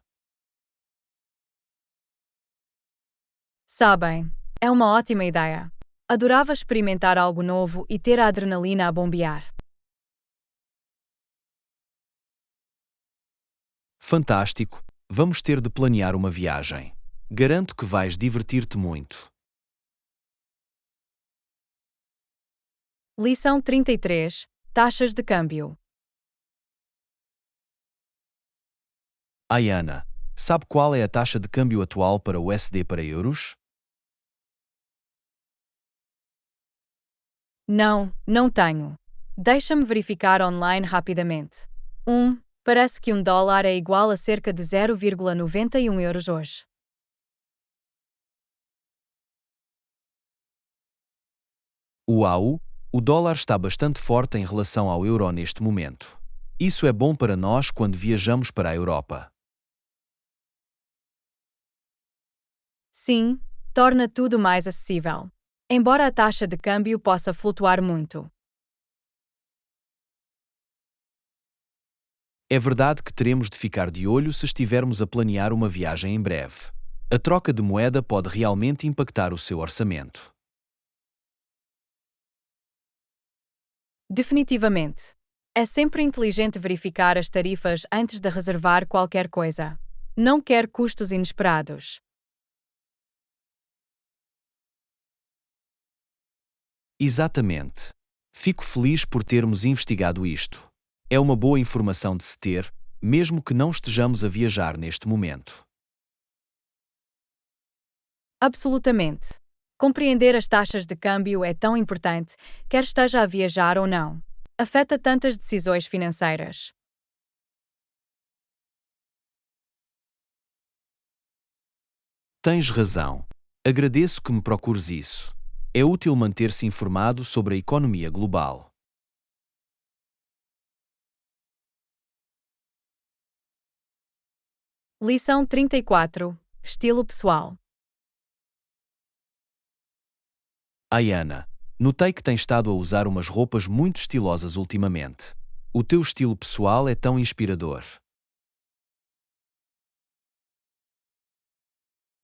Sabem, é uma ótima ideia. Adorava experimentar algo novo e ter a adrenalina a bombear. Fantástico, vamos ter de planear uma viagem. Garanto que vais divertir-te muito. Lição 33. Taxas de câmbio. Ayana, sabe qual é a taxa de câmbio atual para o USD para euros? Não, não tenho. Deixa-me verificar online rapidamente. Parece que $1 é igual a cerca de 0,91 euros hoje. Uau! O dólar está bastante forte em relação ao euro neste momento. Isso é bom para nós quando viajamos para a Europa. Sim, torna tudo mais acessível. Embora a taxa de câmbio possa flutuar muito. É verdade que teremos de ficar de olho se estivermos a planear uma viagem em breve. A troca de moeda pode realmente impactar o seu orçamento. Definitivamente. É sempre inteligente verificar as tarifas antes de reservar qualquer coisa. Não quer custos inesperados. Exatamente. Fico feliz por termos investigado isto. É uma boa informação de se ter, mesmo que não estejamos a viajar neste momento. Absolutamente. Compreender as taxas de câmbio é tão importante, quer esteja a viajar ou não. Afeta tantas decisões financeiras. Tens razão. Agradeço que me procures isso. É útil manter-se informado sobre a economia global. Lição 34. Estilo pessoal. Ayana, notei que tens estado a usar umas roupas muito estilosas ultimamente. O teu estilo pessoal é tão inspirador.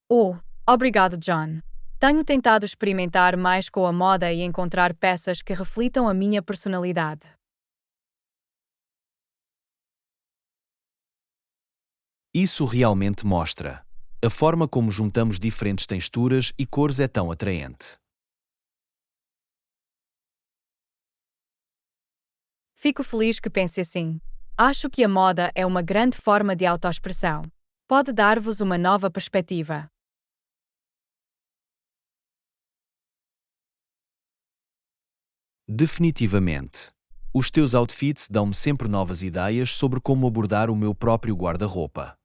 Oh, obrigado, John. Tenho tentado experimentar mais com a moda e encontrar peças que reflitam a minha personalidade. Isso realmente mostra. A forma como juntamos diferentes texturas e cores é tão atraente. Fico feliz que pense assim. Acho que a moda é uma grande forma de autoexpressão. Pode dar-vos uma nova perspectiva. Definitivamente. Os teus outfits dão-me sempre novas ideias sobre como abordar o meu próprio guarda-roupa.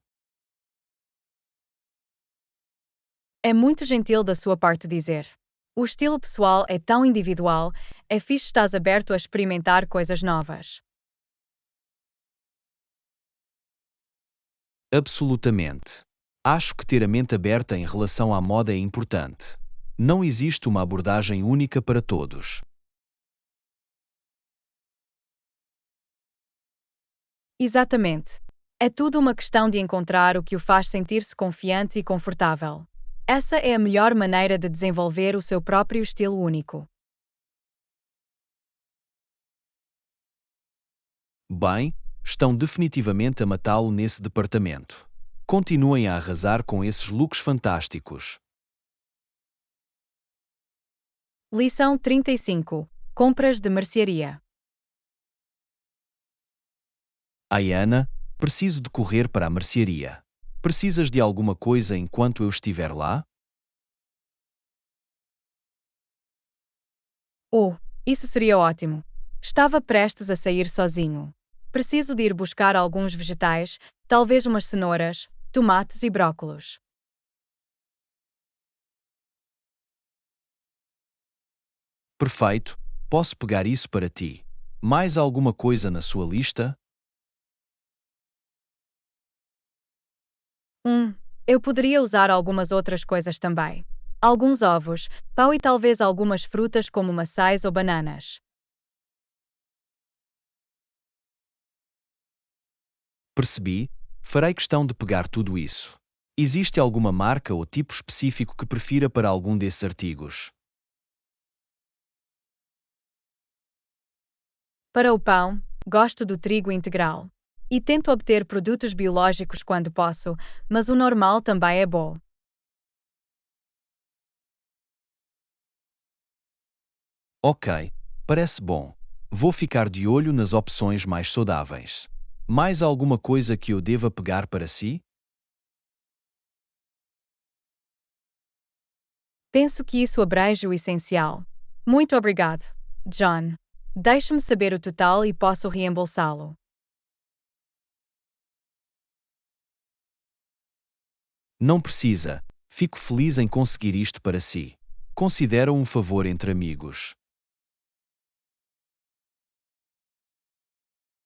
É muito gentil da sua parte dizer. O estilo pessoal é tão individual, é fixe estás aberto a experimentar coisas novas. Absolutamente. Acho que ter a mente aberta em relação à moda é importante. Não existe uma abordagem única para todos. Exatamente. É tudo uma questão de encontrar o que o faz sentir-se confiante e confortável. Essa é a melhor maneira de desenvolver o seu próprio estilo único. Bem, estão definitivamente a matá-lo nesse departamento. Continuem a arrasar com esses looks fantásticos. Lição 35. Compras de mercearia. Ayana, preciso de correr para a mercearia. Precisas de alguma coisa enquanto eu estiver lá? Oh, isso seria ótimo. Estava prestes a sair sozinho. Preciso de ir buscar alguns vegetais, talvez umas cenouras, tomates e brócolos. Perfeito, posso pegar isso para ti. Mais alguma coisa na sua lista? Hum, eu poderia usar algumas outras coisas também. Alguns ovos, pão e talvez algumas frutas como maçãs ou bananas. Percebi, farei questão de pegar tudo isso. Existe alguma marca ou tipo específico que prefira para algum desses artigos? Para o pão, gosto do trigo integral. E tento obter produtos biológicos quando posso, mas o normal também é bom. Ok, parece bom. Vou ficar de olho nas opções mais saudáveis. Mais alguma coisa que eu deva pegar para si? Penso que isso abrange o essencial. Muito obrigado, John. Deixe-me saber o total e posso reembolsá-lo. Não precisa. Fico feliz em conseguir isto para si. Considera um favor entre amigos.